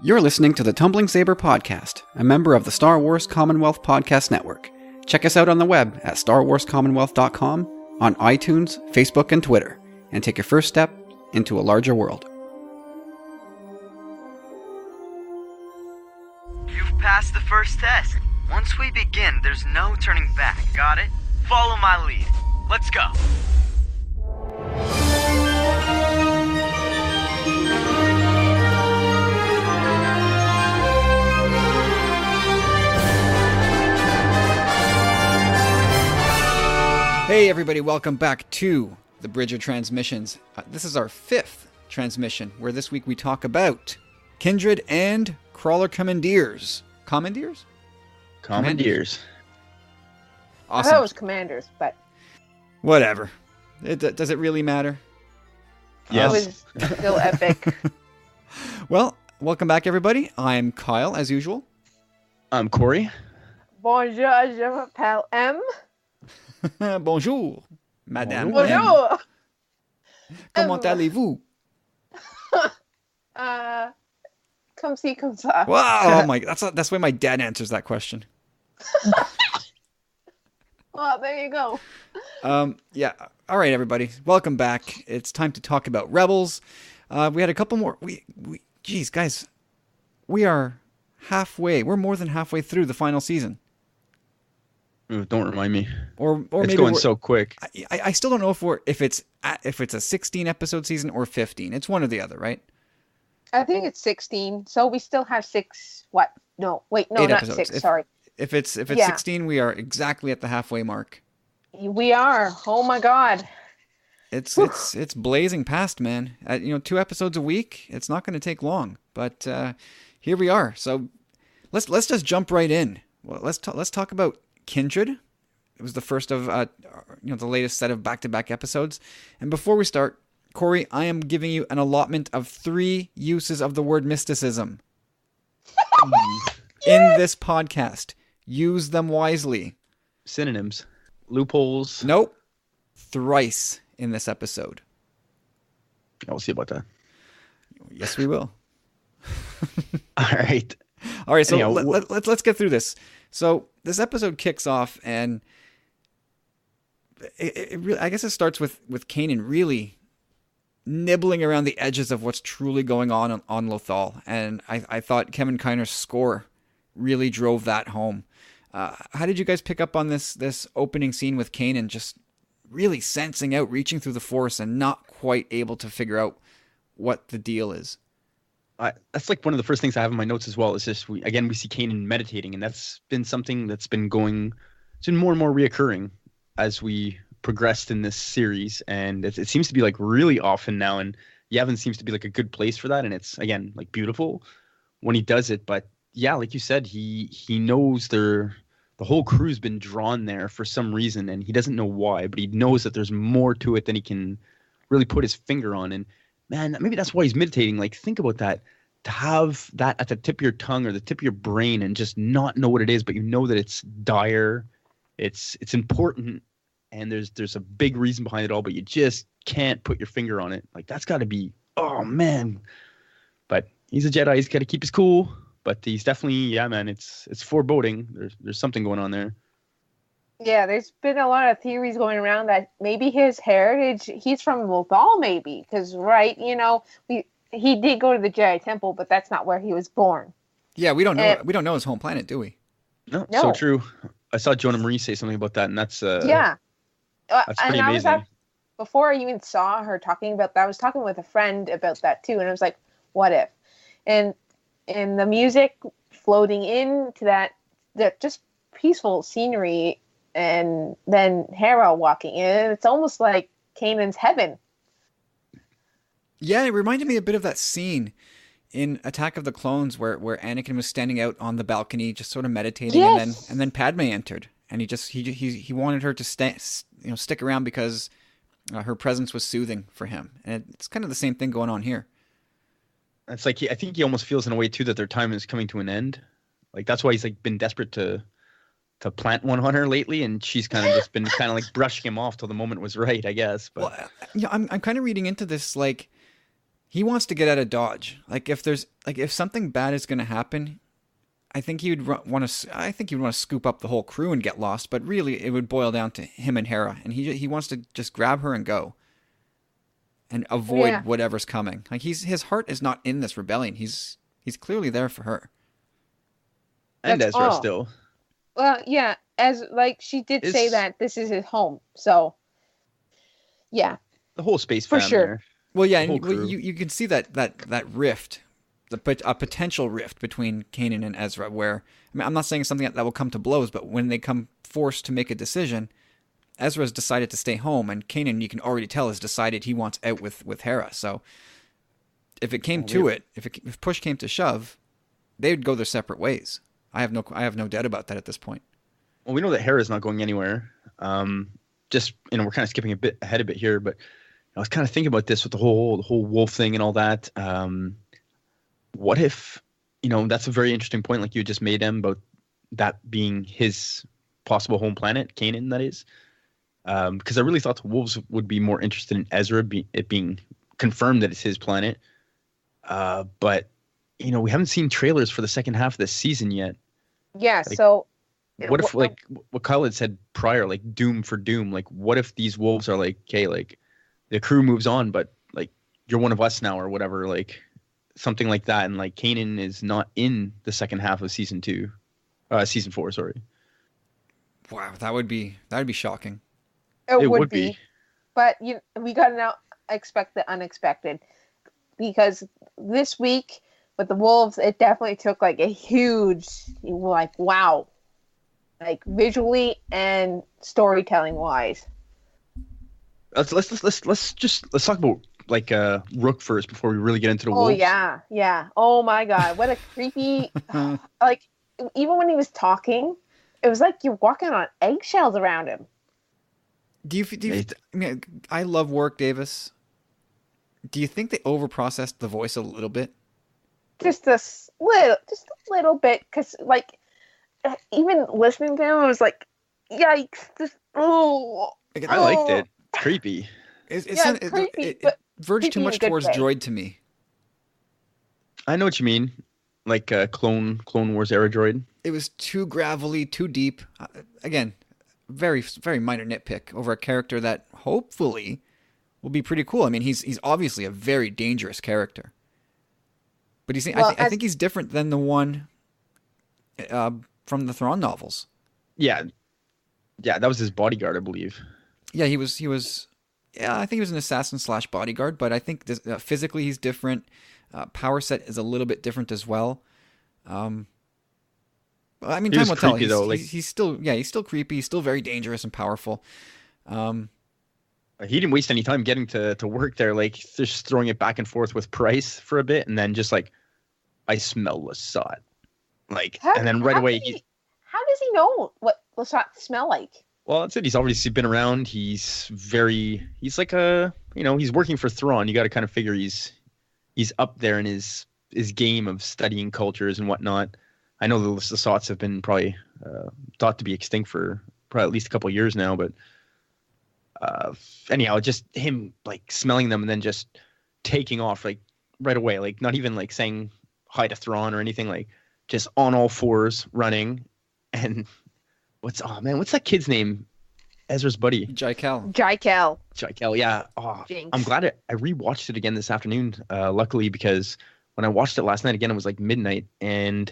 You're listening to the Tumbling Saber Podcast, a member of the Star Wars Commonwealth Podcast Network. Check us out on the web at starwarscommonwealth.com, on iTunes, Facebook, and Twitter, and take your first step into a larger world. You've passed the first test. Once we begin, there's no turning back. Got it? Follow my lead. Let's go. Hey everybody, welcome back to the Bridge of Transmissions. This is our fifth transmission, where this week we talk about Kindred and Crawler Commandeers. Commandeers? Commandeers. Awesome. I thought it was Commanders, but... Whatever. Does it really matter? Yes. It was still epic. Well, welcome back everybody. I'm Kyle, as usual. I'm Corey. Bonjour, je m'appelle M. Bonjour, madame. Bonjour. Comment allez-vous? Come see, come ça. Wow, oh my, that's the way my dad answers that question. Well, there you go. Yeah. All right, everybody. Welcome back. It's time to talk about Rebels. We had a couple more. Geez, guys, we are halfway. We're more than halfway through the final season. Ooh, don't remind me. Or it's maybe going so quick. I still don't know if it's a 16 episode season or 15. It's one or the other, right? I think it's 16. So we still have 6. What? No, wait, no, 8 not episodes. 6. Sorry. If it's Yeah. 16, we are exactly at the halfway mark. We are. Oh my God. It's blazing past, man. 2 episodes a week. It's not going to take long, but here we are. So let's just jump right in. Well, let's talk about Kindred. It was the first of the latest set of back-to-back episodes. And before we start, Corey, I am giving you an allotment of 3 uses of the word mysticism in this podcast. Use them wisely. Synonyms. Loopholes. Nope. Thrice in this episode. I'll see about that. Yes, we will. All right. All right, so Anyhow, let's get through this. So this episode kicks off, and it really, I guess it starts with Kanan really nibbling around the edges of what's truly going on Lothal, and I thought Kevin Kiner's score really drove that home. How did you guys pick up on this opening scene with Kanan just really sensing out, reaching through the Force, and not quite able to figure out what the deal is? That's like one of the first things I have in my notes as well. Is just we see Kanan meditating, and that's been something that's been it's been more and more reoccurring as we progressed in this series, and it seems to be like really often now. And Yavin seems to be like a good place for that, and it's again like beautiful when he does it. But yeah, like you said, he knows the whole crew's been drawn there for some reason, and he doesn't know why, but he knows that there's more to it than he can really put his finger on. And man, maybe that's why he's meditating. Like, think about that. To have that at the tip of your tongue or the tip of your brain and just not know what it is, but you know that it's dire, it's important, and there's a big reason behind it all, but you just can't put your finger on it. Like, that's got to be, oh man. But he's a Jedi. He's got to keep his cool. But he's definitely, yeah, man. It's foreboding. There's something going on there. Yeah, there's been a lot of theories going around that maybe his heritage, he's from Lothal, maybe. Because, right, he did go to the Jedi Temple, but that's not where he was born. Yeah, we don't know his home planet, do we? No, so true. I saw Jonah Marie say something about that, and that's yeah. That's pretty amazing. Before I even saw her talking about that, I was talking with a friend about that too, and I was like, what if? And the music floating into that just peaceful scenery, and then Hera walking in, it's almost like Kanan's heaven. Yeah, it reminded me a bit of that scene in Attack of the Clones where Anakin was standing out on the balcony just sort of meditating. Yes. and then Padme entered, and he wanted her to stick around because her presence was soothing for him. And it's kind of the same thing going on here. It's like I think he almost feels in a way too that their time is coming to an end. Like that's why he's like been desperate to plant one on her lately, and she's kind of just been kind of like brushing him off till the moment was right, I guess. But well, I'm kind of reading into this like He wants to get out of Dodge. Like if something bad is going to happen, I think he would want to scoop up the whole crew and get lost. But really, it would boil down to him and Hera, and he wants to just grab her and go, and avoid whatever's coming. Like his heart is not in this rebellion. He's clearly there for her. And Ezra still. Well, yeah, as like she did say that this is his home, so yeah. The whole space for fam sure. there. Well, yeah, and you can see that rift, a potential rift between Kanan and Ezra. Where I'm not saying something that will come to blows, but when they come forced to make a decision, Ezra's decided to stay home, and Kanan, you can already tell, has decided he wants out with Hera. So if it came to it, if push came to shove, they would go their separate ways. I have no doubt about that at this point. Well, we know that Hera's not going anywhere. Just we're kind of skipping ahead a bit here, but I was kind of thinking about this with the whole wolf thing and all that. What if, that's a very interesting point, like you just made, Em, about that being his possible home planet, Kanan, that is. Because I really thought the wolves would be more interested in Ezra, it being confirmed that it's his planet. But, we haven't seen trailers for the second half of this season yet. Yeah, so... What if, like, what Kyle had said prior, like, doom for doom? Like, what if these wolves are like, okay, like, the crew moves on, but, like, you're one of us now or whatever, like, something like that. And, like, Kanan is not in the second half of season 4, sorry. Wow, that would be shocking. It would be. But we got to now expect the unexpected. Because this week with the wolves, it definitely took, like, a huge, like, wow. Like visually and storytelling wise. Let's talk about like Rook first before we really get into the wolves. Oh yeah. Oh my god, what a creepy! Like even when he was talking, it was like you're walking on eggshells around him. Do you I mean, I love Warwick Davis. Do you think they overprocessed the voice a little bit? Just a little bit, because like. Even listening to him, I was like, "Yikes!" I liked it. Creepy. It verged too much towards droid to me. I know what you mean, like Clone Wars era droid. It was too gravelly, too deep. Again, very very minor nitpick over a character that hopefully will be pretty cool. I mean, he's obviously a very dangerous character, but I think he's different than the one. From the Thrawn novels. Yeah, that was his bodyguard, I believe. Yeah, he was. Yeah, I think he was an assassin / bodyguard, but I think physically he's different. Power set is a little bit different as well. I mean, time will tell. He's still creepy. He's still very dangerous and powerful. He didn't waste any time getting to work there. Like just throwing it back and forth with Price for a bit, and then just like, I smell Lasat. Like, and then right away, how does he know what Lasat smell like? Well, that's it. He's obviously been around. He's like he's working for Thrawn. You got to kind of figure he's up there in his game of studying cultures and whatnot. I know the Lasats have been probably thought to be extinct for probably at least a couple of years now, but anyhow, just him like smelling them and then just taking off like right away, like not even like saying hi to Thrawn or anything, like. Just on all fours running, and what's that kid's name? Ezra's buddy. Jaikel, yeah. Oh, Jinx. I'm glad I rewatched it again this afternoon. Luckily, because when I watched it last night again, it was like midnight, and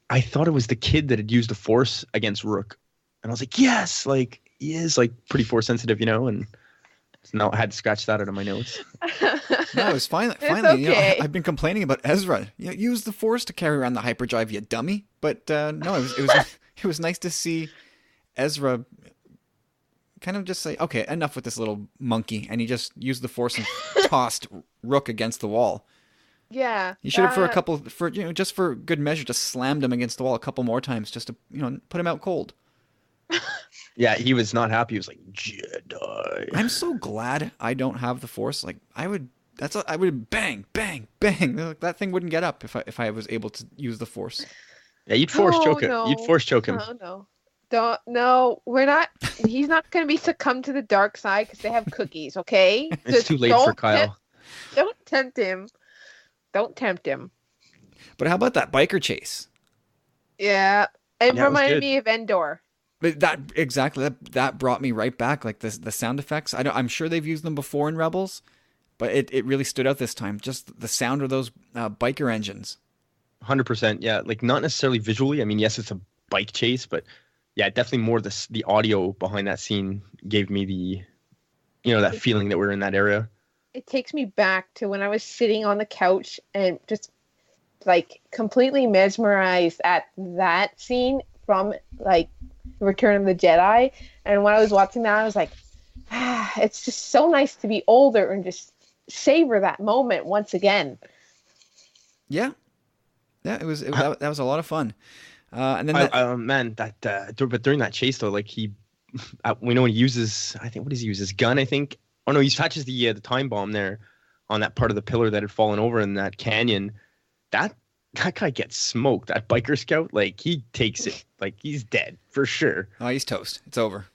I thought it was the kid that had used the Force against Rook, and I was like, yes, like he is like pretty Force sensitive, and. No, I had to scratch that out of my notes. No, it was finally. Okay. I've been complaining about Ezra. Use the Force to carry around the hyperdrive, you dummy. But no, it was nice to see Ezra kind of just say, okay, enough with this little monkey, and he just used the Force and tossed Rook against the wall. Yeah. He should have just for good measure, just slammed him against the wall a couple more times, just to put him out cold. Yeah, he was not happy. He was like, Jedi. I'm so glad I don't have the Force. Like, I would bang, bang, bang. That thing wouldn't get up if I was able to use the Force. Yeah, you'd force choke him. No. You'd force choke him. No, we're not. He's not going to be succumb to the dark side because they have cookies, okay? It's too late for Kyle. Don't tempt him. Don't tempt him. But how about that biker chase? Yeah. It Yeah, it was reminded good. me of Endor. But that brought me right back. Like the sound effects. I'm sure they've used them before in Rebels, but it really stood out this time. Just the sound of those biker engines. 100%. Yeah, like not necessarily visually. I mean, yes, it's a bike chase, but yeah, definitely more the audio behind that scene gave me that feeling that we're in that area. It takes me back to when I was sitting on the couch and just like completely mesmerized at that scene from like Return of the Jedi. And when I was watching that, I was like, it's just so nice to be older and just savor that moment once again. Yeah, that was a lot of fun. And then Man, but during that chase though, like we know he uses, I think, what does he use? His gun, I think. Oh no, he attaches the time bomb there on that part of the pillar that had fallen over in that canyon. That guy gets smoked. That biker scout, like he takes it, like he's dead for sure. Oh, he's toast. It's over.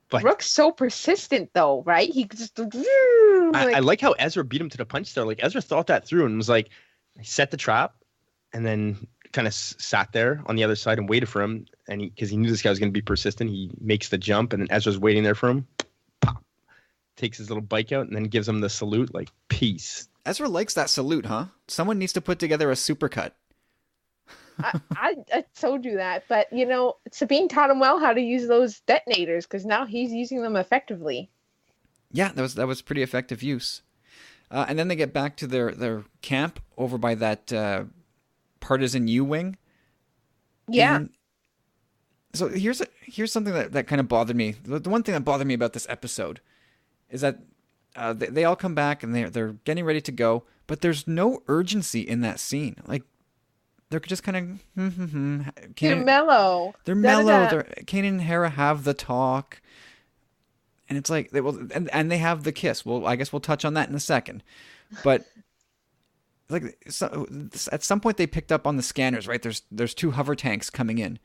But Rook's so persistent though, right? He just I like how Ezra beat him to the punch there. Like Ezra thought that through and was like, set the trap, and then kind of sat there on the other side and waited for him. And because he knew this guy was going to be persistent, he makes the jump, and then Ezra's waiting there for him. Pop, takes his little bike out, and then gives him the salute, like peace. Ezra likes that salute, huh? Someone needs to put together a supercut. I told you that, but Sabine taught him well how to use those detonators because now he's using them effectively. Yeah, that was pretty effective use. And then they get back to their camp over by that partisan U-wing. Yeah. And so here's something that kind of bothered me. The one thing that bothered me about this episode is that they all come back and they're getting ready to go, but there's no urgency in that scene. Like they're just kind of They're mellow. They're mellow. Da-da-da. Kanan and Hera have the talk, and it's like and they have the kiss. Well, I guess we'll touch on that in a second, but like at some point they picked up on the scanners, right? There's two hover tanks coming in,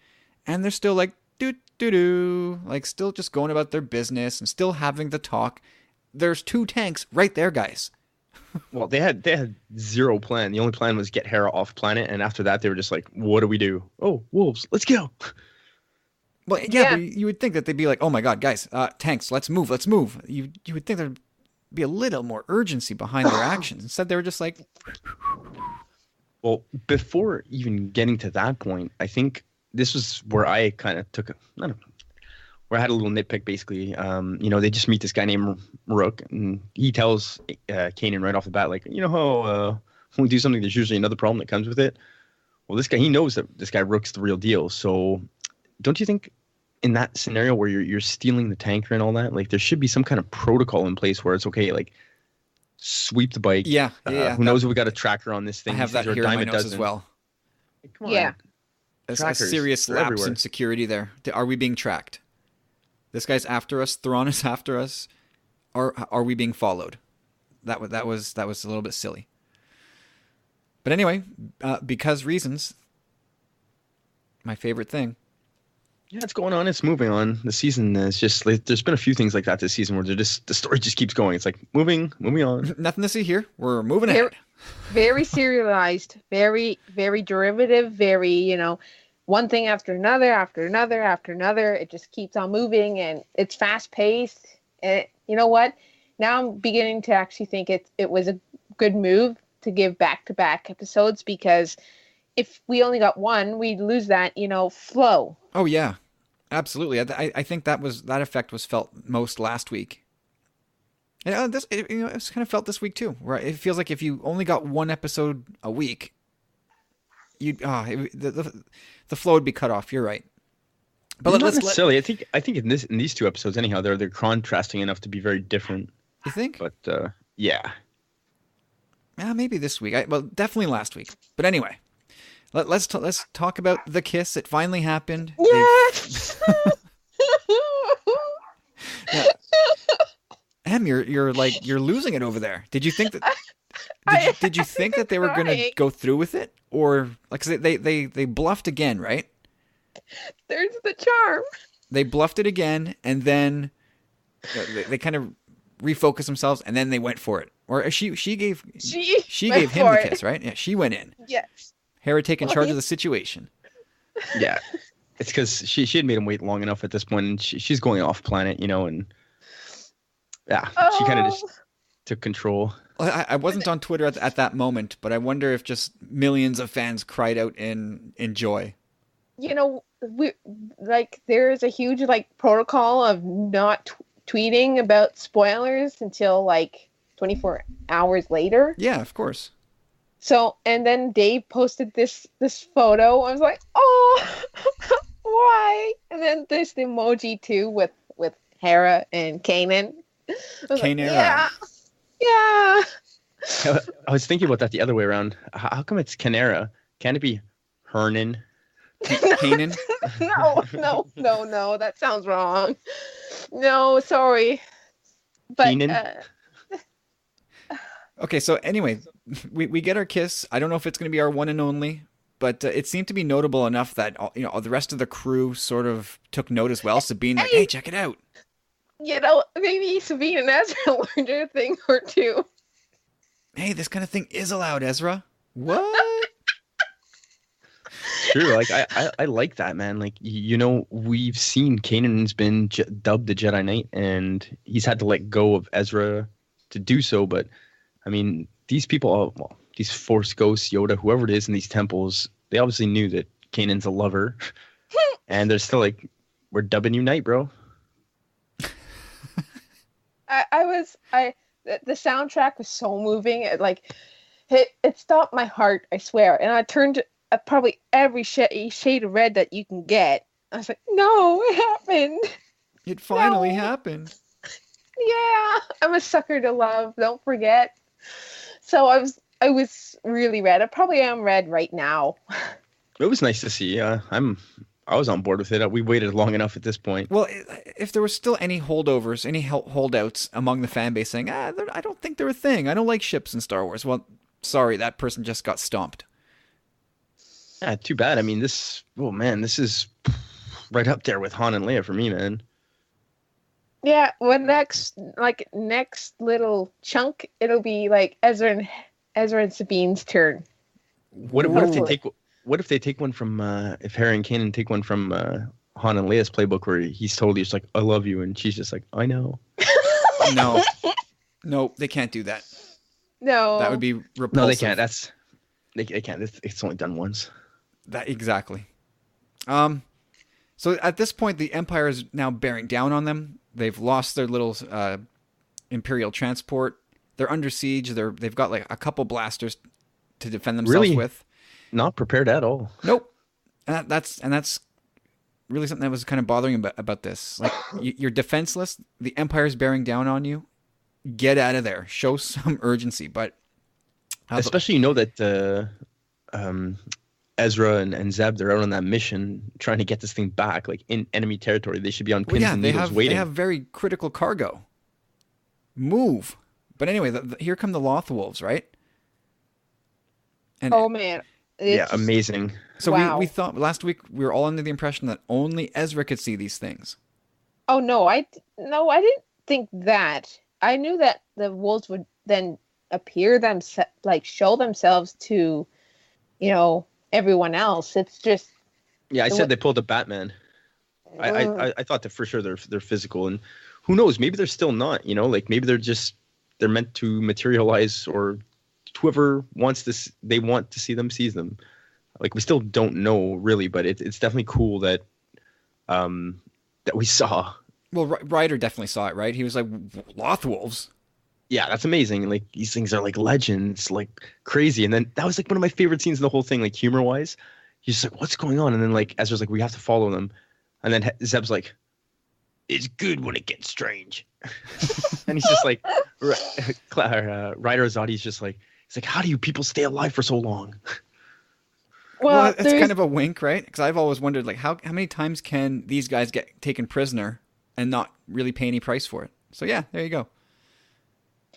and they're still like do like still just going about their business and still having the talk. There's two tanks right there, guys. Well, they had zero plan. The only plan was get Hera off planet, and after that, they were just like, "What do we do? Oh, wolves, let's go." Well, yeah. But you would think that they'd be like, "Oh my God, guys, tanks, let's move." You would think there'd be a little more urgency behind their actions. Instead, they were just like, Well, before even getting to that point, I think this was where I kind of where I had a little nitpick. Basically, they just meet this guy named Rook, and he tells Kanan right off the bat, like, how when we do something, there's usually another problem that comes with it. Well, this guy, he knows that this guy Rook's the real deal. So, don't you think in that scenario where you're stealing the tanker and all that, like there should be some kind of protocol in place where it's okay, like sweep the bike. Yeah. Who knows if we got a tracker on this thing? I have that Or a here in dime my a notes as dozen. well. Come on. Yeah. There's a Trackers, serious they're lapse everywhere. in security there. Are we being tracked? This guy's after us. Thrawn is after us. Are we being followed? That was a little bit silly. But anyway, because reasons. My favorite thing. Yeah, it's going on. It's moving on. The season is just like, there's been a few things like that this season where the story just keeps going. It's like moving on. Nothing to see here. We're moving Very, ahead. very serialized, very, very derivative, very, one thing after another, after another, after another. It just keeps on moving and it's fast paced. And you know what? Now I'm beginning to actually think it was a good move to give back-to-back episodes because if we only got one, we'd lose that, flow. Oh yeah, absolutely. I think that effect was felt most last week. And it's kind of felt this week too. Where it feels like if you only got one episode a week, the flow would be cut off. You're right. But Not necessarily. I think in these two episodes, anyhow, they're contrasting enough to be very different. You think? But yeah. Maybe this week. Well, definitely last week. But anyway, let's talk about the kiss. It finally happened. Yes. Em, you're losing it over there. Did you think that? Did you think that they were going to go through with it, or like 'cause they bluffed again, right? There's the charm. They bluffed it again, and then they kind of refocused themselves, and then they went for it. Or she gave She gave went him for the it. kiss, right? Yeah, she went in. Yes. Hera taking Well, charge of he- the situation. Yeah, it's because she had made him wait long enough at this point, and she's going off planet, and yeah, she kind of Oh. just took control. Well, I wasn't on Twitter at that moment, but I wonder if just millions of fans cried out in joy. We there is a huge protocol of not tweeting about spoilers until 24 hours later. Yeah, of course. So, and then Dave posted this photo. I was like, oh, why? And then there's the emoji too with Hera and Kanan. I was like, Kanan. yeah. I was thinking about that the other way around. How come it's Canera? Can it be Hernan? Kanan. No. That sounds wrong. No, sorry. But Keenan? Okay, so anyway, we get our kiss. I don't know if it's going to be our one and only, but it seemed to be notable enough that the rest of the crew sort of took note as well. Sabine, like, hey, check it out. Maybe Sabine and Ezra learned a thing or two. Hey, this kind of thing is allowed, Ezra. What? True, I like that, man. We've seen Kanan's been dubbed the Jedi Knight, and he's had to let go of Ezra to do so. But I mean, these people, these Force ghosts, Yoda, whoever it is in these temples, they obviously knew that Kanan's a lover, and they're still like, "We're dubbing you Knight, bro." The soundtrack was so moving. It stopped my heart, I swear. And I turned probably every shade of red that you can get. I was like, no, it happened. It finally No. happened. Yeah, I'm a sucker to love. Don't forget. So I was really red. I probably am red right now. It was nice to see. I was on board with it. We waited long enough at this point. Well, if there was still any holdovers, any holdouts among the fan base saying, I don't think they're a thing. I don't like ships in Star Wars. Well, sorry, that person just got stomped. Yeah, too bad. I mean, this is right up there with Han and Leia for me, man. Yeah, next little chunk, it'll be Ezra and Sabine's turn. What if they take one from if Harry and Kanan take one from Han and Leia's playbook where he's totally just like, I love you, and she's just like, I know. No, they can't do that. No. That would be repulsive. No, they can't. They can't. It's only done once. That exactly. So at this point, the Empire is now bearing down on them. They've lost their little Imperial transport. They're under siege. They've got a couple blasters to defend themselves Really? with. Not prepared at all. Nope. And that's really something that was kind of bothering about this. You're defenseless. The Empire's bearing down on you. Get out of there. Show some urgency. But especially that Ezra and Zeb, they're out on that mission trying to get this thing back, in enemy territory. They should be on pins and needles waiting. They have very critical cargo. Move. But anyway, here come the Loth Wolves, right? And Oh man. Yeah, amazing. So Wow. we thought last week we were all under the impression that only Ezra could see these things. Oh no, I didn't think that. I knew that the wolves would then appear show themselves to, everyone else. It's just Yeah, I said they pulled a Batman. I thought that for sure they're physical, and who knows? Maybe they're still not. Maybe they're meant to materialize, or whoever wants this, they want to see them, sees them. We still don't know really, but it's definitely cool that that we saw. Well, Ryder definitely saw it, right? He was like, Loth Wolves. Yeah, that's amazing. These things are legends, crazy. And then that was one of my favorite scenes in the whole thing, humor wise. He's just what's going on? And then Ezra's we have to follow them. And then Zeb's it's good when it gets strange. And he's just Ryder Azadi's just he's how do you people stay alive for so long? Well, it's kind of a wink, right? Because I've always wondered, how many times can these guys get taken prisoner and not really pay any price for it? So yeah, there you go.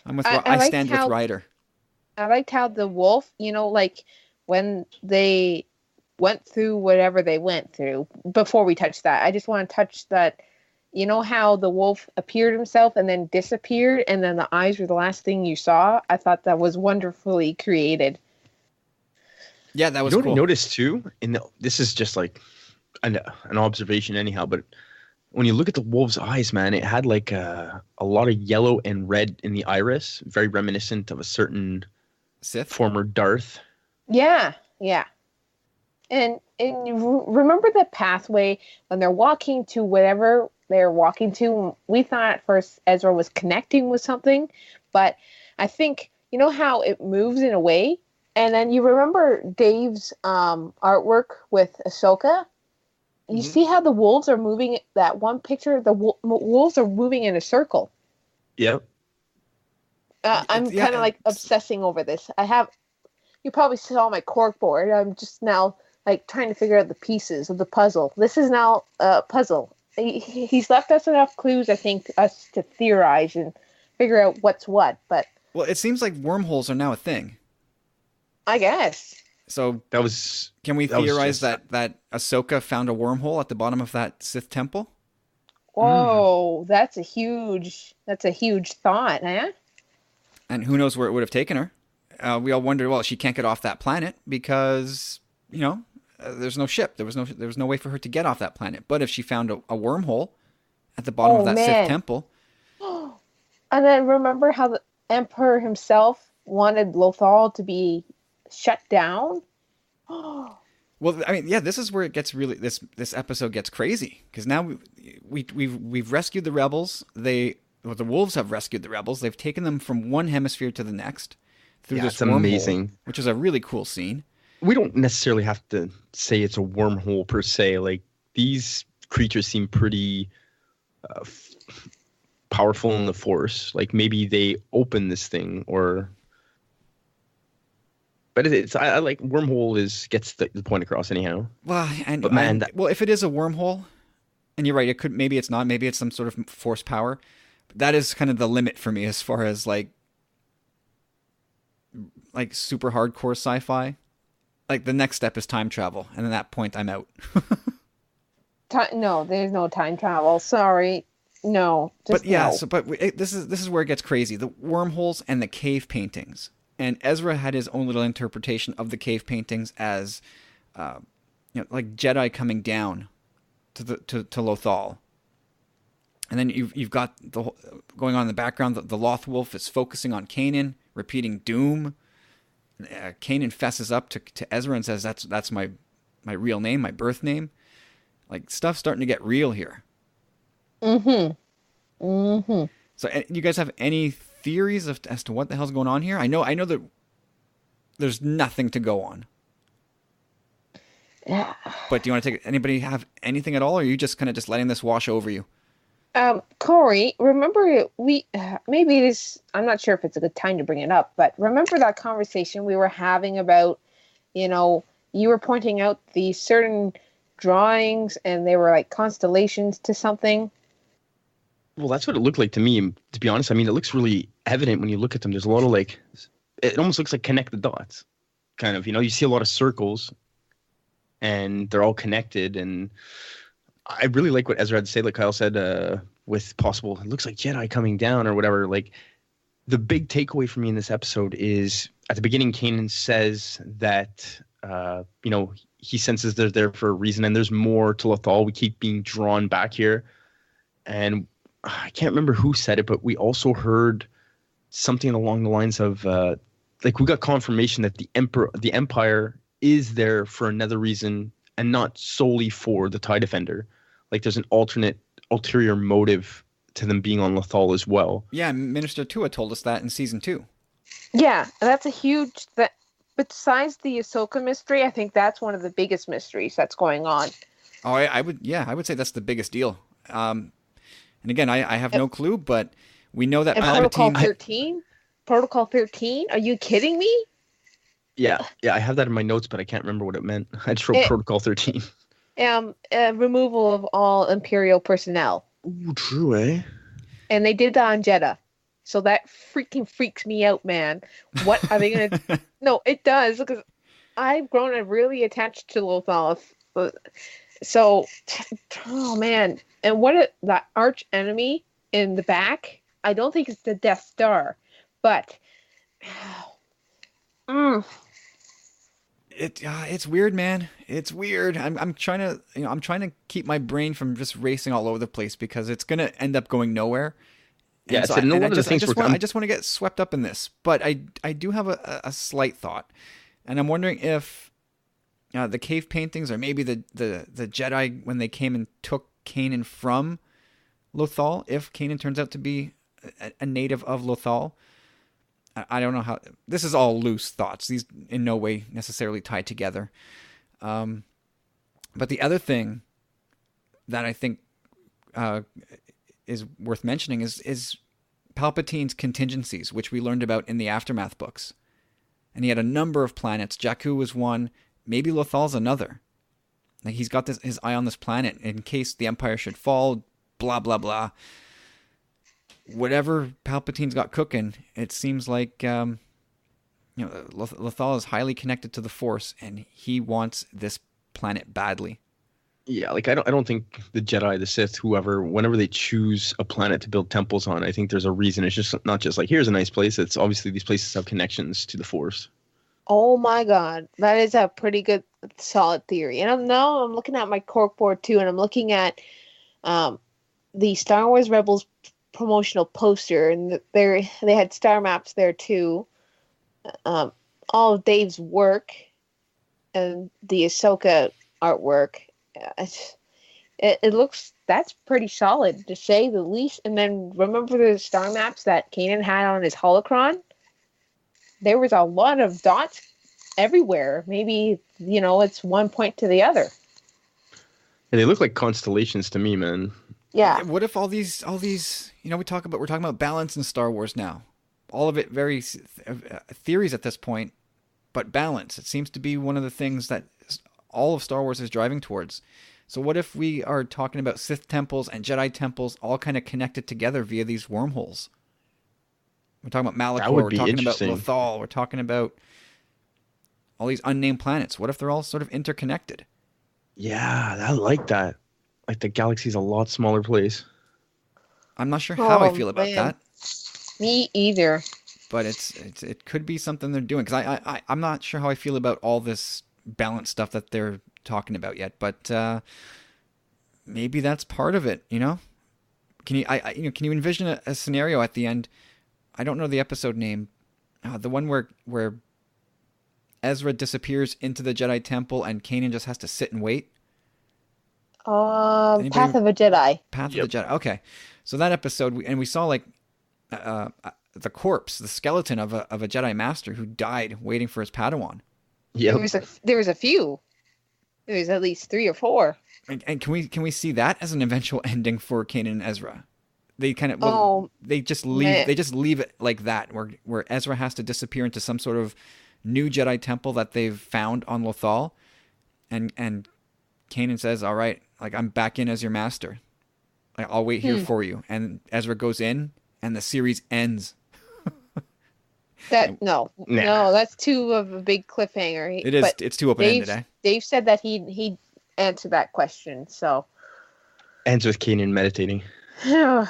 I stand with Ryder. I liked how the wolf, when they went through whatever they went through. Before we touch that, I just want to touch that you know how the wolf appeared himself and then disappeared, and then the eyes were the last thing you saw? I thought that was wonderfully created. Yeah, that was You know what I cool. noticed too? This is just like an observation anyhow, but when you look at the wolf's eyes, man, it had like a lot of yellow and red in the iris, very reminiscent of a certain Sith. former Darth. Yeah, yeah. And you remember the pathway when they're walking to whatever they're walking to? We thought at first Ezra was connecting with something, but I think, you know how it moves in a way? And then you remember Dave's artwork with Ahsoka? You see how the wolves are moving, that one picture, the wolves are moving in a circle. Yep. I'm kind of like obsessing over this. You probably saw my corkboard. I'm just now like trying to figure out the pieces of the puzzle. This is now a puzzle. He's left us enough clues, I think, us to theorize and figure out what's what. But Well, it seems like wormholes are now a thing. I guess. So can we that was theorize just- that Ahsoka found a wormhole at the bottom of that Sith temple? Whoa, that's a huge thought, eh? And who knows where it would have taken her? We all wondered, well, she can't get off that planet because, there's no ship. There was no way for her to get off that planet. But if she found a wormhole at the bottom of that Sith temple. And then remember how the Emperor himself wanted Lothal to be shut down? Well, I mean, yeah, this is where it gets really this episode gets crazy because now we've rescued the rebels. The wolves have rescued the rebels. They've taken them from one hemisphere to the next through this it's wormhole, amazing. which is a really cool scene. We don't necessarily have to say it's a wormhole per se. Like, these creatures seem pretty powerful in the Force. Like, maybe they open this thing, but I like wormhole gets the point across anyhow. Well, But man, if it is a wormhole, and you're right, maybe it's not. Maybe it's some sort of Force power. But that is kind of the limit for me as far as like super hardcore sci-fi. Like, the next step is time travel, and at that point, I'm out. No, there's no time travel. Sorry, no. But yeah, no. this is where it gets crazy. The wormholes and the cave paintings, and Ezra had his own little interpretation of the cave paintings as, like Jedi coming down to Lothal. And then you've got going on in the background. The Loth Wolf is focusing on Kanan, repeating doom. Kanan fesses up to Ezra and says, "That's my real name, my birth name." Like, stuff's starting to get real here. So, you guys have any theories as to what the hell's going on here? I know that there's nothing to go on. Yeah. But do you want to anybody have anything at all, or are you just kind of just letting this wash over you? Corey, remember maybe it is, I'm not sure if it's a good time to bring it up, but remember that conversation we were having about, you were pointing out these certain drawings and they were like constellations to something? Well, that's what it looked like to me. To be honest, I mean, it looks really evident when you look at them. There's a lot of it almost looks like connect the dots, kind of. You see a lot of circles, and they're all connected. And I really like what Ezra had to say, like Kyle said, with possible, it looks like Jedi coming down or whatever. Like, the big takeaway for me in this episode is at the beginning, Kanan says that, he senses they're there for a reason, and there's more to Lothal. We keep being drawn back here. And I can't remember who said it, but we also heard something along the lines of, we got confirmation that the Empire is there for another reason and not solely for the TIE Defender. Like, there's an ulterior motive to them being on Lothal as well. Yeah, Minister Tua told us that in season 2. Yeah, that's a huge... Besides the Ahsoka mystery, I think that's one of the biggest mysteries that's going on. Oh, I would say that's the biggest deal. And again, I have no clue, but we know that Protocol Palpatine... 13? Protocol 13? Are you kidding me? Yeah, I have that in my notes, but I can't remember what it meant. I just wrote Protocol 13. Removal of all Imperial personnel. Ooh, true, eh? And they did that on Jeddah. So that freaking freaks me out, man. What are they going to... No, it does, because I've grown really attached to Lothal. So, oh man, and that arch enemy in the back? I don't think it's the Death Star, but it's weird, man. It's weird. I'm trying to I'm trying to keep my brain from just racing all over the place because it's gonna end up going nowhere. Yeah, So I just want to get swept up in this, but I do have a slight thought, and I'm wondering if the cave paintings, or maybe the Jedi when they came and took Kanan from Lothal, if Kanan turns out to be a native of Lothal. I don't know how. This is all loose thoughts. These in no way necessarily tied together. But the other thing that I think is worth mentioning is Palpatine's contingencies, which we learned about in the Aftermath books. And he had a number of planets. Jakku was one. Maybe Lothal's another. Like he's got his eye on this planet in case the Empire should fall. Blah blah blah. Whatever Palpatine's got cooking, it seems like Lothal is highly connected to the Force, and he wants this planet badly. Yeah, like I don't think the Jedi, the Sith, whoever, whenever they choose a planet to build temples on, I think there's a reason. It's just not just like here's a nice place. It's obviously these places have connections to the Force. oh my god, that is a pretty good, solid theory. And I'm looking at my corkboard too, and I'm looking at the Star Wars Rebels promotional poster, and they had star maps there too. All of Dave's work and the Ahsoka artwork. It looks, that's pretty solid to say the least. And then remember the star maps that Kanan had on his holocron? There was a lot of dots everywhere. Maybe, it's one point to the other. And they look like constellations to me, man. Yeah. What if all these, we're talking about balance in Star Wars now. All of it very theories at this point, but balance. It seems to be one of the things that all of Star Wars is driving towards. So what if we are talking about Sith temples and Jedi temples all kind of connected together via these wormholes? We're talking about Malachor, we're talking about Lothal, we're talking about all these unnamed planets. What if they're all sort of interconnected? Yeah, I like that. Like the galaxy's a lot smaller place. I'm not sure how I feel about that. Me either. But it could be something they're doing, because I'm not sure how I feel about all this balance stuff that they're talking about yet. But maybe that's part of it. Can you envision a scenario at the end? I don't know the episode name. The one where Ezra disappears into the Jedi Temple and Kanan just has to sit and wait. Path of a Jedi. Path of the Jedi. Okay, so that episode, we saw like the corpse, the skeleton of a Jedi Master who died waiting for his Padawan. Yeah, there was a few. There was at least 3 or 4. And can we see that as an eventual ending for Kanan and Ezra? They kind of they just leave it like that, where Ezra has to disappear into some sort of new Jedi temple that they've found on Lothal, and Kanan says, "All right, like I'm back in as your master. Like, I'll wait here for you." And Ezra goes in, and the series ends. No, that's too of a big cliffhanger. It is. It's too open-ended. Dave said that he answered that question. So ends with Kanan meditating. I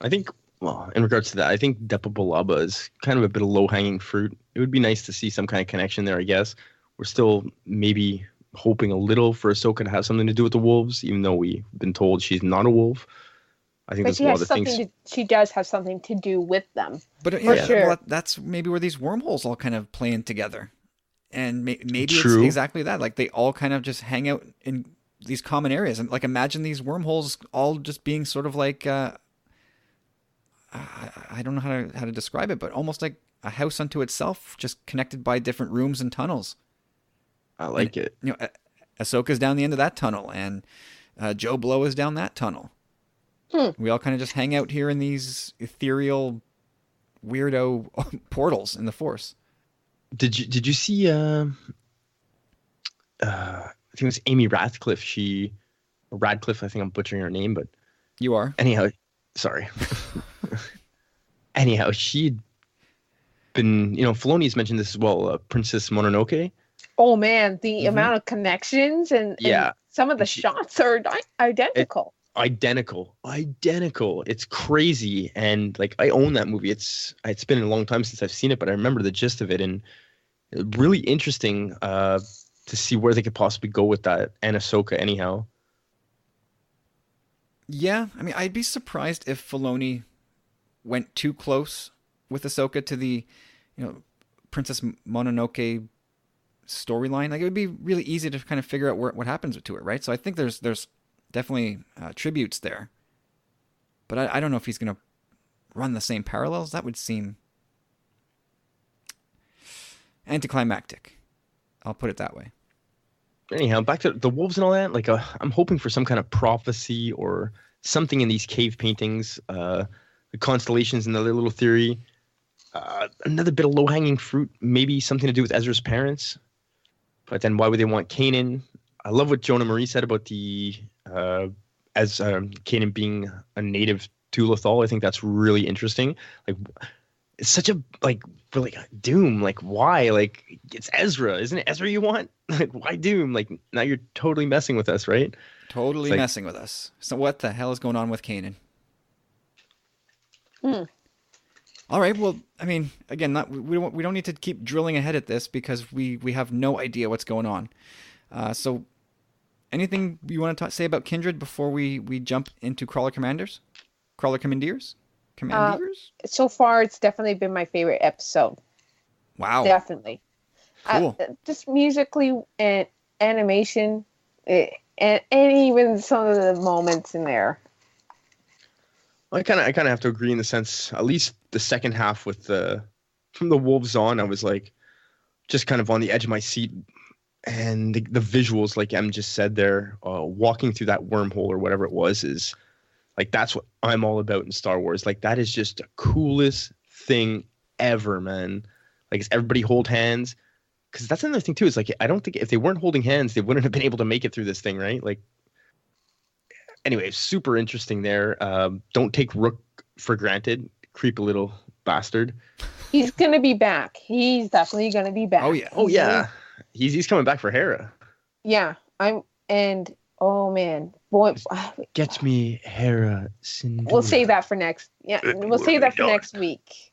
think, well, in regards to that, I think Depa Billaba is kind of a bit of low-hanging fruit. It would be nice to see some kind of connection there, I guess. We're still maybe hoping a little for Ahsoka to have something to do with the wolves, even though we've been told she's not a wolf. I think there's a lot of things. She does have something to do with them. But sure. Well, that's maybe where these wormholes all kind of play in together. And maybe it's exactly that. Like they all kind of just hang out in these common areas. And like imagine these wormholes all just being sort of like, I don't know how to describe it, but almost like a house unto itself, just connected by different rooms and tunnels. I like it. Ahsoka's down the end of that tunnel, and Joe Blow is down that tunnel. We all kind of just hang out here in these ethereal, weirdo portals in the Force. Did you see? I think it was Amy Radcliffe. Radcliffe. I think I'm butchering her name, but you are. Anyhow, sorry. Anyhow, she'd been. Filoni's mentioned this as well. Princess Mononoke. Oh man, the amount of connections and some of the shots are identical. Identical. It's crazy, and like I own that movie. It's been a long time since I've seen it, but I remember the gist of it, and really interesting to see where they could possibly go with that, and Ahsoka anyhow. Yeah, I mean, I'd be surprised if Filoni went too close with Ahsoka to the, Princess Mononoke storyline. Like, it would be really easy to kind of figure out what happens to it, right? So I think there's definitely tributes there, but I don't know if he's going to run the same parallels. That would seem anticlimactic. I'll put it that way. Anyhow, back to the wolves and all that. Like, I'm hoping for some kind of prophecy or something in these cave paintings, the constellations and the little theory. Another bit of low-hanging fruit, maybe something to do with Ezra's parents. But then why would they want Kanan? I love what Jonah Marie said about Kanan being a native to Lothal. I think that's really interesting. Like, it's such a, like, we're like, Doom, like, why? Like, it's Ezra. Isn't it Ezra you want? Like, why Doom? Like, now you're totally messing with us, right? Totally messing with us. So what the hell is going on with Kanan? All right. Well, I mean, again, we don't need to keep drilling ahead at this because we have no idea what's going on. So, anything you want to say about Kindred before we jump into Commandeers? Commandeers? So far, it's definitely been my favorite episode. Wow. Definitely. Cool. Just musically and animation, and even some of the moments in there. I kind of have to agree in the sense, at least the second half with from the wolves on, I was like just kind of on the edge of my seat, and the visuals, like Em just said there, walking through that wormhole or whatever it was, is like, that's what I'm all about in Star Wars. Like, that is just the coolest thing ever, man. Like, it's everybody hold hands, because that's another thing too. Is like, I don't think if they weren't holding hands, they wouldn't have been able to make it through this thing, right? Like, anyway, super interesting there. Don't take Rook for granted. Creepy little bastard. He's gonna be back. He's definitely gonna be back. Oh yeah. He's coming back for Hera. Yeah, oh man, boy, Get me Hera Syndulla. We'll save that for next. Yeah, we'll save that for next week.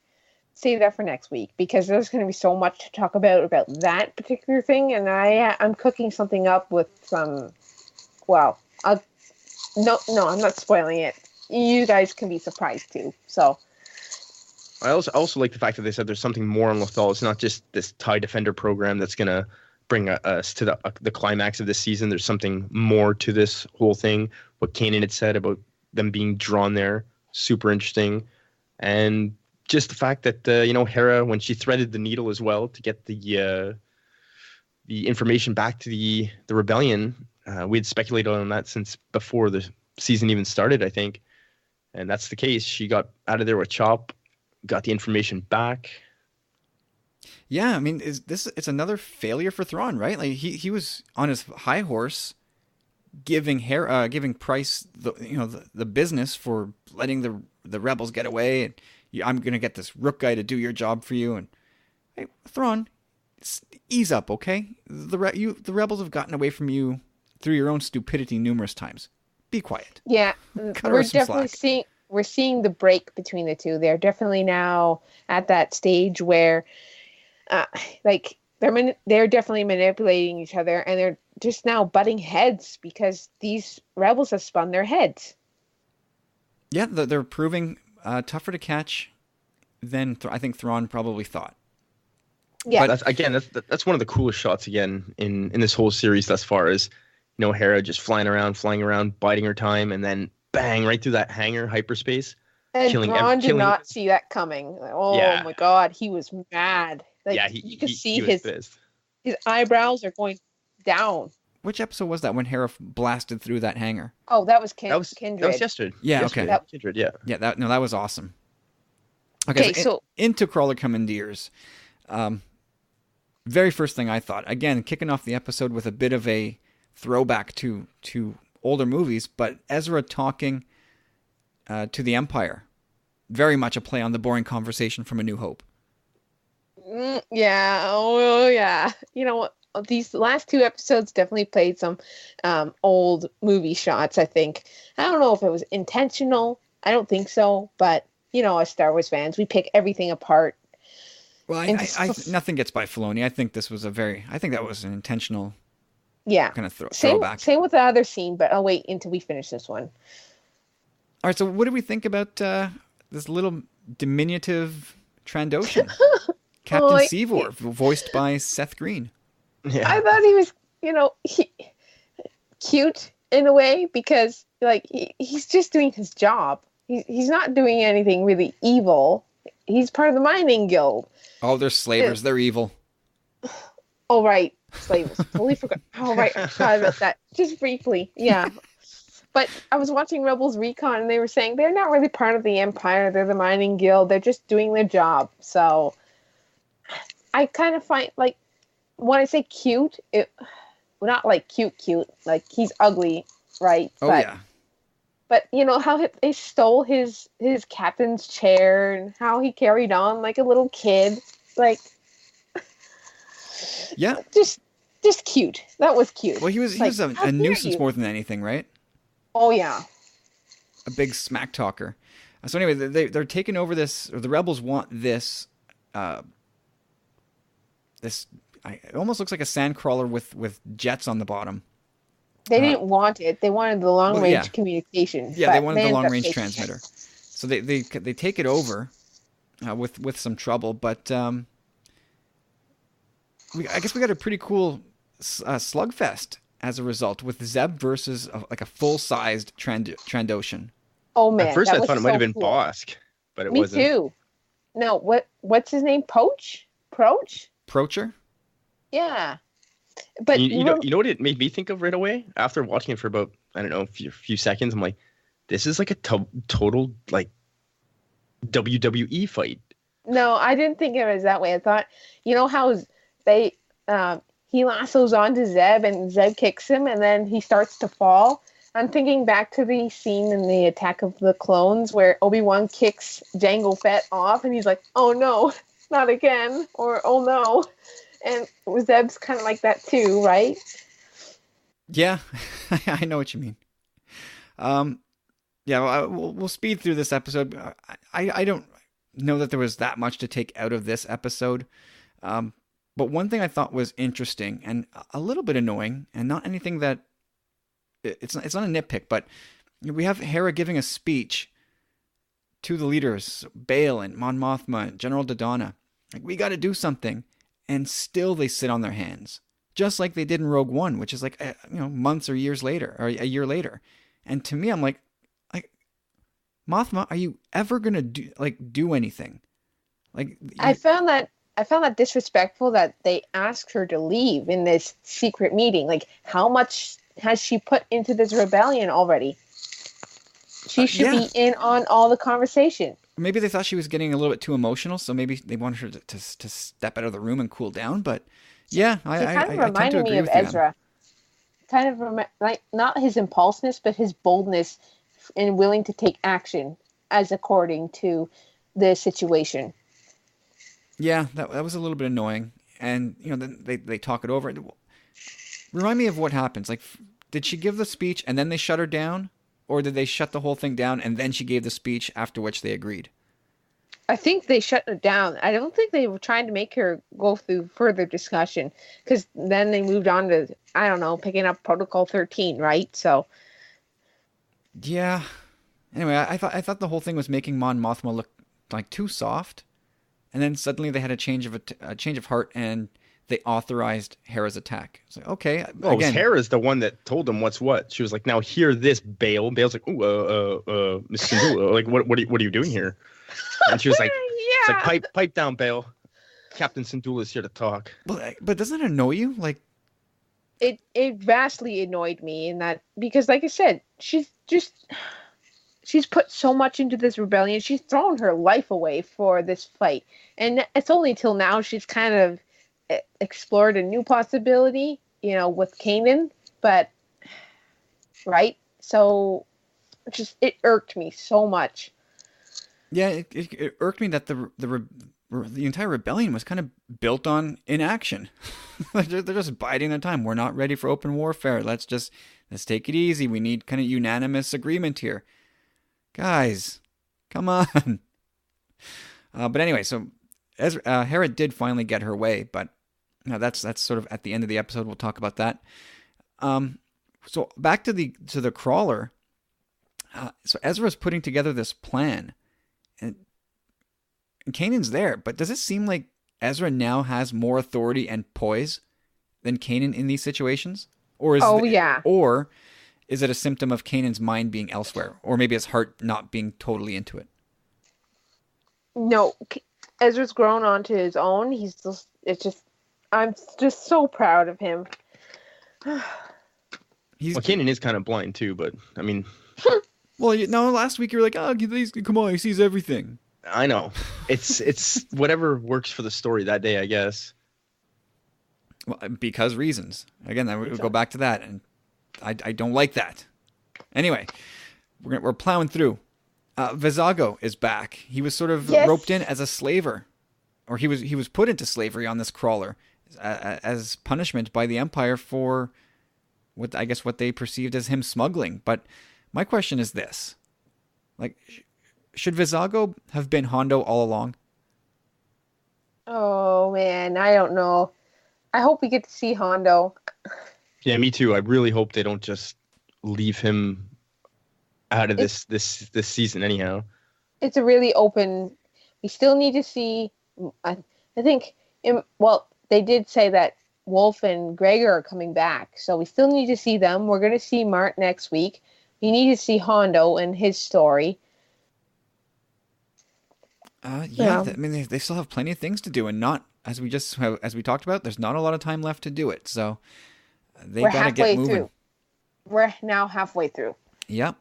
Save that for next week because there's going to be so much to talk about that particular thing, and I'm cooking something up with some. Well, no, I'm not spoiling it. You guys can be surprised too. So. I also like the fact that they said there's something more on Lothal. It's not just this TIE Defender program that's going to bring us to the climax of this season. There's something more to this whole thing. What Kanan had said about them being drawn there, super interesting. And just the fact that, Hera, when she threaded the needle as well to get the information back to the rebellion, we had speculated on that since before the season even started, I think. And that's the case. She got out of there with Chop, got the information back. Yeah, I mean, it's another failure for Thrawn, right? Like he was on his high horse, giving Price the business for letting the rebels get away, and I'm gonna get this Rook guy to do your job for you. And hey, Thrawn, ease up, okay? The rebels have gotten away from you through your own stupidity numerous times. Be quiet. Yeah, we're definitely seeing the break between the two. They're definitely now at that stage where, they're definitely manipulating each other, and they're just now butting heads because these rebels have spun their heads. Yeah, they're proving tougher to catch than I think Thrawn probably thought. Yeah, but that's one of the coolest shots again in this whole series thus far. Is Hera just flying around, biding her time, and then bang right through that hangar hyperspace. And Thrawn did not see that coming. My God, he was mad. You could see his eyebrows are going down. Which episode was that when Hera blasted through that hangar? Oh, that was Kindred. That was yesterday. Yeah, yesterday. Okay. Kindred, yeah. Yeah, that was awesome. Okay, so into Crawler Commandeers. Very first thing I thought, again, kicking off the episode with a bit of a throwback to older movies, but Ezra talking to the Empire. Very much a play on the boring conversation from A New Hope. Yeah. Oh, yeah. You know what? these last two episodes definitely played some old movie shots, I think. I don't know if it was intentional. I don't think so. But, as Star Wars fans, we pick everything apart. Well, nothing gets by Filoni. I think that was an intentional kind of throwback. Same with the other scene, but I'll wait until we finish this one. All right, so what do we think about this little diminutive Trandoshan? Captain Seevor, voiced by Seth Green. Yeah. I thought he was, cute in a way because, he's just doing his job. He's not doing anything really evil. He's part of the mining guild. Oh, they're slavers. They're evil. Oh, right. Slavers. Totally forgot. Oh, right. I forgot about that. Just briefly. Yeah. But I was watching Rebels Recon and they were saying they're not really part of the Empire. They're the mining guild. They're just doing their job. So I kind of find, when I say cute, not cute, he's ugly, right? Oh, yeah. But how they stole his captain's chair and how he carried on like a little kid, yeah, just cute. That was cute. Well, he was a nuisance more than anything, right? Oh yeah, a big smack talker. So anyway, they're taking over this, or the rebels want this. It almost looks like a sandcrawler with jets on the bottom. They didn't want it. They wanted the long-range communication. Yeah, they wanted the long-range transmitter. So they take it over with some trouble, but I guess we got a pretty cool slugfest as a result with Zeb versus a full-sized Trandoshan. Oh man! At first, I thought it might have been cool. Bosk, but it Me wasn't. Me too. No, what's his name? Procher? Yeah. But you know what it made me think of right away after watching it for about, I don't know, a few seconds. I'm like, this is like a total WWE fight. No, I didn't think it was that way. I thought, how they he lassos onto Zeb and Zeb kicks him and then he starts to fall. I'm thinking back to the scene in the Attack of the Clones where Obi-Wan kicks Jango Fett off and he's like, oh no, not again, or oh no. And Zeb's kind of like that too, right? Yeah, I know what you mean. Yeah, we'll speed through this episode. I don't know that there was that much to take out of this episode. But one thing I thought was interesting and a little bit annoying, and not anything that it's not a nitpick, but we have Hera giving a speech to the leaders, Bail and Mon Mothma, and General Dodonna. We got to do something. And still they sit on their hands, just like they did in Rogue One, which is months or years later, or a year later. And to me, I'm like, Mothma, are you ever gonna do anything? I found that disrespectful that they asked her to leave in this secret meeting. How much has she put into this rebellion already? She should be in on all the conversation. Maybe they thought she was getting a little bit too emotional, so maybe they wanted her to step out of the room and cool down. But yeah, I tend to agree reminded me of Ezra. Kind of not his impulsiveness, but his boldness in willing to take action as according to the situation. Yeah, that was a little bit annoying, and then they talk it over. Remind me of what happens. Did she give the speech and then they shut her down? Or did they shut the whole thing down and then she gave the speech after which they agreed? I think they shut her down. I don't think they were trying to make her go through further discussion because then they moved on to, I don't know, picking up Protocol 13, right? So. Yeah. Anyway, I thought the whole thing was making Mon Mothma look too soft, and then suddenly they had a change of heart and they authorized Hera's attack. It's okay. Again, Hera's the one that told them what's what. She was like, "Now hear this, Bail." Bail's like, "Ooh, Miss Syndulla, what are you doing here?" And she was like, "It's like pipe down, Bail. Captain Syndulla is here to talk." But doesn't it annoy you? It vastly annoyed me in that because, like I said, she's put so much into this rebellion. She's thrown her life away for this fight, and it's only till now she's kind of explored a new possibility, with Kanan, but right. So, it irked me so much. Yeah, it irked me that the the entire rebellion was kind of built on inaction. They're just biding their time. We're not ready for open warfare. Let's take it easy. We need kind of unanimous agreement here. Guys, come on. But anyway, so Hera did finally get her way, but that's sort of at the end of the episode. We'll talk about that. So back to the crawler. So Ezra's putting together this plan, and Kanan's there. But does it seem like Ezra now has more authority and poise than Kanan in these situations? Or is it a symptom of Kanan's mind being elsewhere, or maybe his heart not being totally into it? No, Ezra's grown onto his own. I'm just so proud of him. Kanan is kind of blind too, but I mean, well, last week you were like, oh, come on, he sees everything. I know. It's whatever works for the story that day, I guess. Well, because reasons. Again, we'll go back to that, and I don't like that. Anyway, we're plowing through. Vizago is back. He was sort of roped in as a slaver, or he was put into slavery on this crawler as punishment by the Empire for what they perceived as him smuggling. But my question is this: like, should Vizago have been Hondo all along? Oh man, I don't know. I hope we get to see Hondo. Yeah, me too. I really hope they don't just leave him out of this season anyhow. It's a really open. We still need to see. I think. They did say that Wolf and Gregor are coming back, so we still need to see them. We're going to see Mart next week. We need to see Hondo and his story. Yeah. I mean, they still have plenty of things to do, and not as we talked about. There's not a lot of time left to do it, so they got to get moving. Through. We're now halfway through. Yep.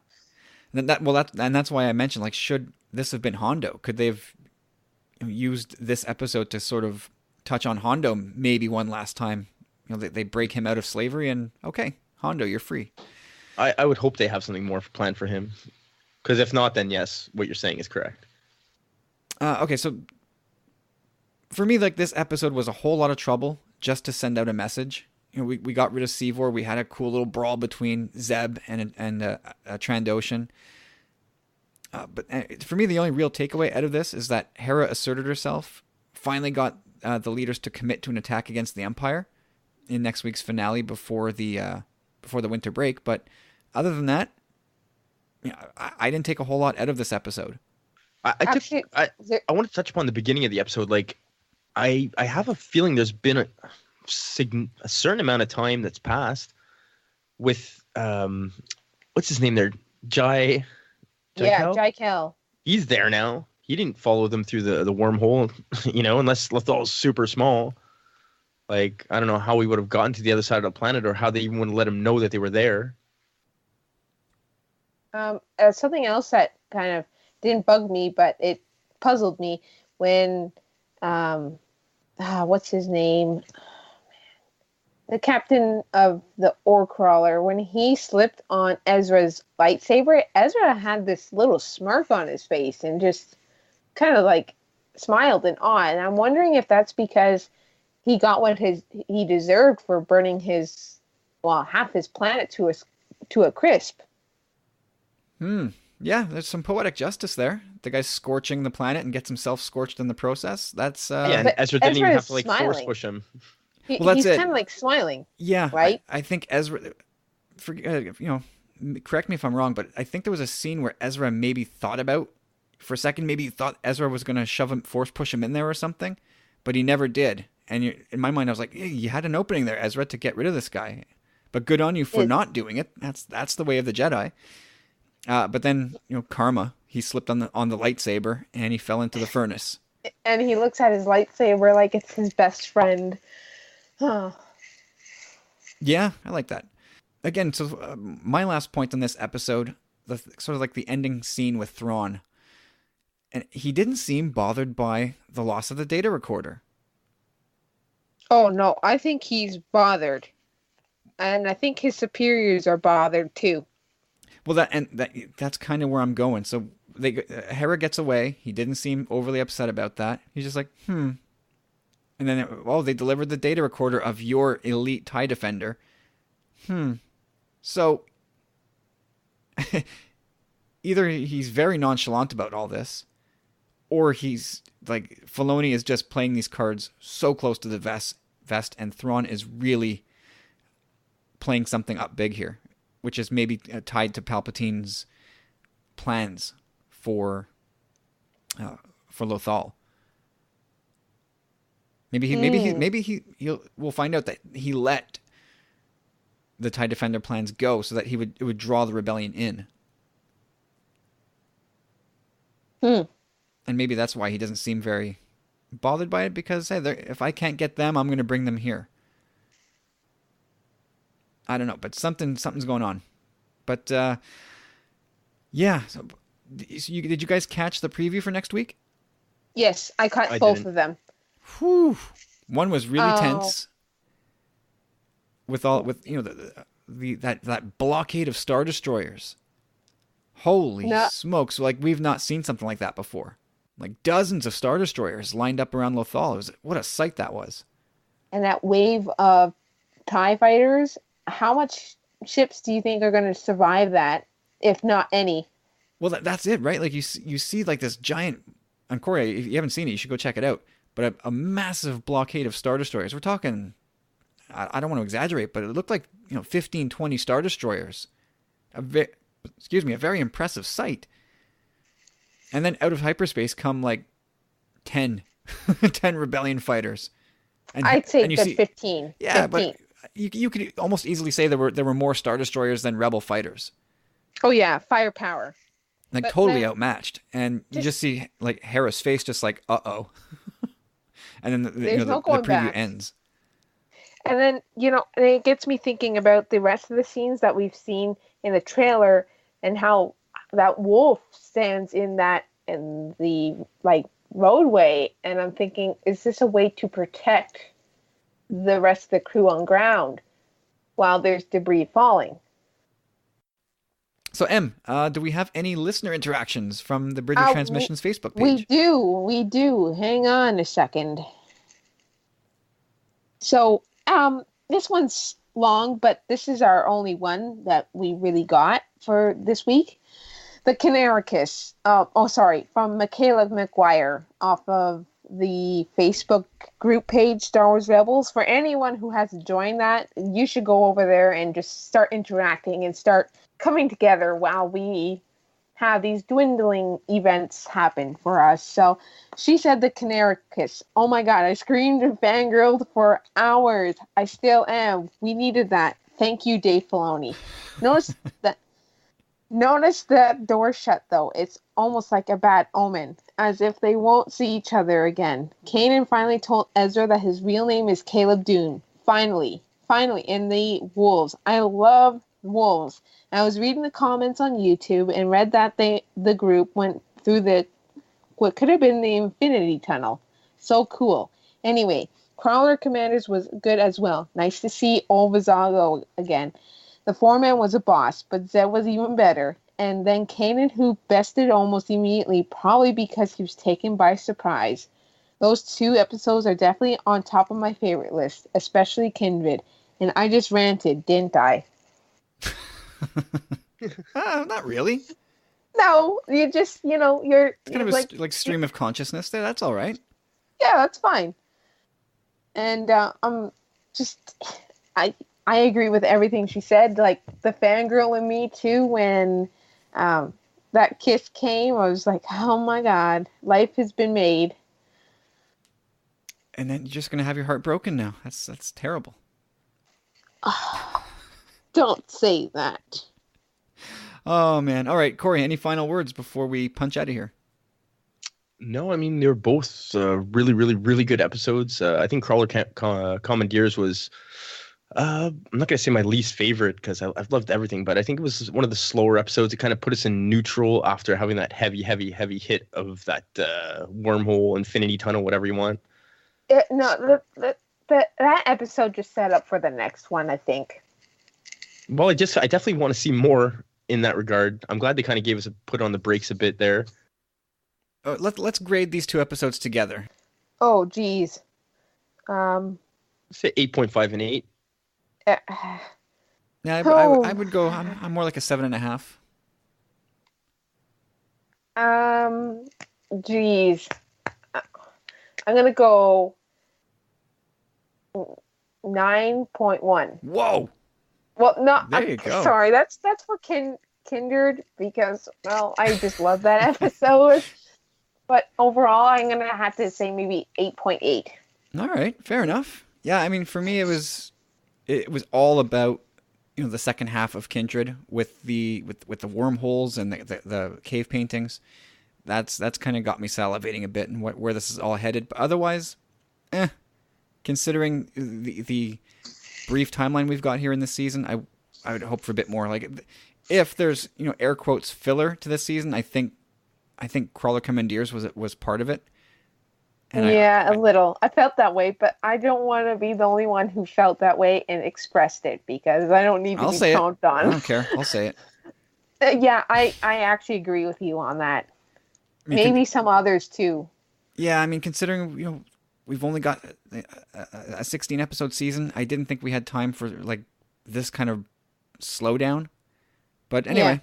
And that's why I mentioned, like, should this have been Hondo? Could they have used this episode to sort of touch on Hondo maybe one last time? They break him out of slavery, and okay, Hondo, you're free. I would hope they have something more planned for him, because if not, then yes, what you're saying is correct. Okay, so for me, like, this episode was a whole lot of trouble just to send out a message. We got rid of Seevor. We had a cool little brawl between Zeb and Trandoshan. But for me, the only real takeaway out of this is that Hera asserted herself, finally got the leaders to commit to an attack against the Empire in next week's finale before the winter break. But other than that, I didn't take a whole lot out of this episode. I want to touch upon the beginning of the episode. Like, I have a feeling there's been a certain amount of time that's passed with what's his name there, Jai Kel. He's there now. He didn't follow them through the wormhole, unless Lethal was super small. Like, I don't know how we would have gotten to the other side of the planet, or how they even would let him know that they were there. Something else that kind of didn't bug me, but it puzzled me when what's his name? The captain of the ore crawler, when he slipped on Ezra's lightsaber, Ezra had this little smirk on his face and just kind of like smiled in awe. And I'm wondering if that's because he got what he deserved for burning half his planet to a crisp. Yeah, there's some poetic justice there. The guy's scorching the planet and gets himself scorched in the process. That's and Ezra didn't even have to force push him. He's kind of like smiling. Yeah, right. I think Ezra. Correct me if I'm wrong, but I think there was a scene where Ezra maybe thought about, for a second, maybe he thought Ezra was going to force push him in there or something, but he never did. And in my mind, I was like, hey, you had an opening there, Ezra, to get rid of this guy. But good on you for not doing it. That's the way of the Jedi. But then, karma. He slipped on the lightsaber and he fell into the furnace. And he looks at his lightsaber like it's his best friend. Yeah, I like that. Again, so my last point on this episode, sort of like the ending scene with Thrawn. And he didn't seem bothered by the loss of the data recorder. Oh, no. I think he's bothered. And I think his superiors are bothered, too. Well, that's kind of where I'm going. So Hera gets away. He didn't seem overly upset about that. He's just like, And then, they delivered the data recorder of your elite TIE defender. So, either he's very nonchalant about all this, or he's like, Filoni is just playing these cards so close to the vest, and Thrawn is really playing something up big here, which is maybe tied to Palpatine's plans for Lothal. We'll find out that he let the TIE Defender plans go so that it would draw the rebellion in. And maybe that's why he doesn't seem very bothered by it, because hey, if I can't get them, I'm going to bring them here. I don't know, but something's going on. But yeah. So, did you guys catch the preview for next week? Yes, I caught both of them. Whew. One was really tense. With that blockade of Star Destroyers. Holy smokes! Like, we've not seen something like that before. Like, dozens of Star Destroyers lined up around Lothal. What a sight that was! And that wave of TIE fighters. How much ships do you think are going to survive that, if not any? Well, that's it, right? Like, you see like this giant. And Corey, if you haven't seen it, you should go check it out. But a massive blockade of Star Destroyers. We're talking. I don't want to exaggerate, but it looked like 15, 20 Star Destroyers. A very impressive sight. And then out of hyperspace come like 10 Rebellion fighters. And, I'd say 15. Yeah, 15. But you could almost easily say there were more Star Destroyers than Rebel fighters. Oh yeah, firepower. Like, but totally outmatched. And you just see like Hera's face just like, uh-oh. And then the preview ends. And then, it gets me thinking about the rest of the scenes that we've seen in the trailer and how that wolf stands in the roadway. And I'm thinking, is this a way to protect the rest of the crew on ground while there's debris falling? So, Em, do we have any listener interactions from the Bridge of Transmission's Facebook page? We do. Hang on a second. So, this one's long, but this is our only one that we really got for this week. The Canarycus. From Michaela McGuire off of the Facebook group page, Star Wars Rebels. For anyone who hasn't joined that, you should go over there and just start interacting and start coming together while we have these dwindling events happen for us. So she said the Canarycus. Oh my God, I screamed and fangirled for hours. I still am. We needed that. Thank you, Dave Filoni. Notice that door shut, though. It's almost like a bad omen, as if they won't see each other again. Kanan finally told Ezra that his real name is Caleb Dune. Finally, in the wolves. I love wolves. I was reading the comments on YouTube and read that the group went through what could have been the Infinity Tunnel. So cool. Anyway, Crawler Commanders was good as well. Nice to see old Vizago again. The foreman was a boss, but Zed was even better. And then Kanan, who bested almost immediately, probably because he was taken by surprise. Those 2 episodes are definitely on top of my favorite list, especially Kindred. And I just ranted, didn't I? Not really. No, you just, you're... It's kind of like stream of consciousness there. That's all right. Yeah, that's fine. And I agree with everything she said. Like, the fangirl in me, too, when that kiss came, I was like, oh my God, life has been made. And then you're just going to have your heart broken now. That's terrible. Don't say that. Oh, man. All right, Corey, any final words before we punch out of here? No, I mean, they were both really, really, really good episodes. I think Crawler Commandeers was, I'm not going to say my least favorite because I've loved everything, but I think it was one of the slower episodes. It kind of put us in neutral after having that heavy, heavy, heavy hit of that wormhole, infinity tunnel, whatever you want. That episode just set up for the next one, I think. Well, I definitely want to see more in that regard. I'm glad they kind of gave us a put on the brakes a bit there. Let's grade these 2 episodes together. Oh, geez. Say 8.5 and 8. Yeah, Oh. I would go. I'm more like a 7.5. Geez. I'm gonna go 9.1. Whoa! Well, no, There I'm you go. sorry. That's for Kindred because, well, I just love that episode. But overall, I'm gonna have to say maybe 8.8. All right, fair enough. Yeah, I mean, for me, it was all about, you know, the second half of Kindred with the wormholes and the cave paintings. That's kind of got me salivating a bit and where this is all headed. But otherwise, considering the brief timeline we've got here in this season, I would hope for a bit more. Like, if there's, you know, air quotes filler to this season, I think Crawler Commandeers was part of it. And a little. I felt that way, but I don't want to be the only one who felt that way and expressed it because I don't need to be chomped on. I don't care. I'll say it. Yeah, I actually agree with you on that. I mean, Maybe some others too. Yeah, I mean, considering, you know, we've only got a 16 episode season, I didn't think we had time for like this kind of slowdown. But anyway,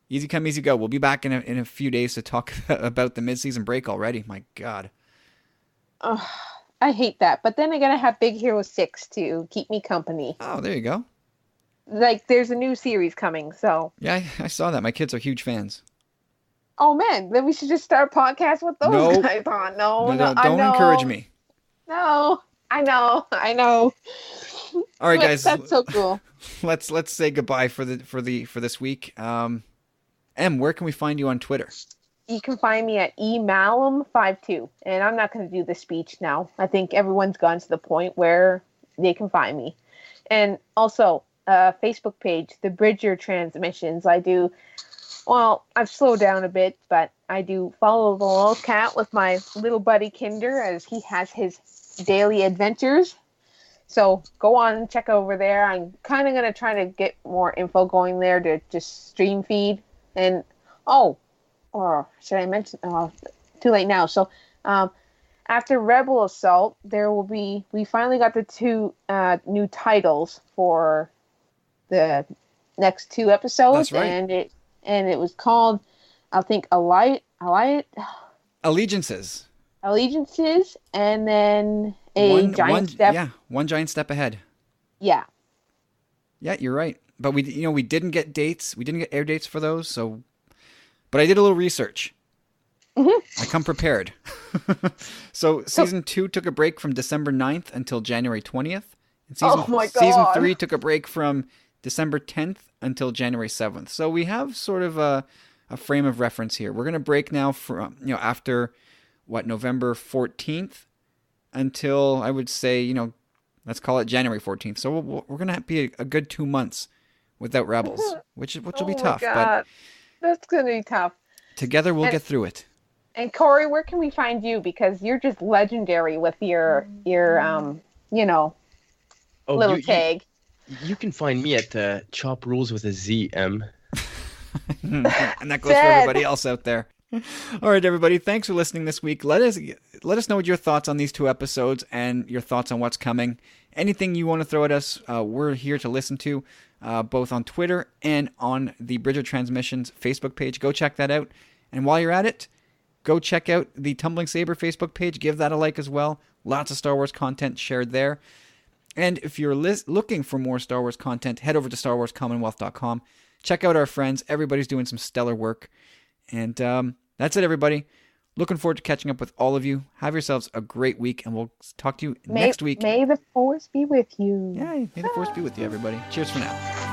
easy come, easy go. We'll be back in a few days to talk about the mid-season break already. My God. I hate that. But then I gotta have Big Hero 6 to keep me company. Oh, there you go. Like, there's a new series coming, so. Yeah, I saw that. My kids are huge fans. Oh, man, then we should just start a podcast with those guys on. No, don't encourage me. No, I know. All right, guys. That's so cool. Let's say goodbye for this week. Em, where can we find you on Twitter? You can find me at emalum52, and I'm not going to do the speech now. I think everyone's gone to the point where they can find me. And also, Facebook page, the Bridger Transmissions. I've slowed down a bit, but I do follow the little cat with my little buddy Kinder as he has his daily adventures. So go on and check over there. I'm kind of going to try to get more info going there to just stream feed. And, or should I mention, too late now. So after Rebel Assault, we finally got the 2 new titles for the next 2 episodes. That's right. And it was called, I think, Allegiances, and then one giant step. Yeah, one giant step ahead. Yeah. Yeah, you're right. But we didn't get dates. We didn't get air dates for those. So, but I did a little research. Mm-hmm. I come prepared. So season 2 took a break from December 9th until January 20th. And season 3 took a break from December 10th until January 7th. So we have sort of a frame of reference here. We're going to break now from, after November 14th until, I would say, let's call it January 14th. So we're going to be a good 2 months without Rebels, which will be tough. God. But that's going to be tough. Together we'll get through it. And Corey, where can we find you? Because you're just legendary with your little tag. You can find me at Chop Rules with a Z, M. And that goes for everybody else out there. All right, everybody. Thanks for listening this week. Let us know what your thoughts on these 2 episodes and your thoughts on what's coming. Anything you want to throw at us, we're here to listen to, both on Twitter and on the Bridger Transmissions Facebook page. Go check that out. And while you're at it, go check out the Tumbling Saber Facebook page. Give that a like as well. Lots of Star Wars content shared there. And if you're looking for more Star Wars content, head over to StarWarsCommonwealth.com. Check out our friends. Everybody's doing some stellar work. And that's it, everybody. Looking forward to catching up with all of you. Have yourselves a great week, and we'll talk to you next week. May the Force be with you. Yeah, may the Force be with you, everybody. Cheers for now.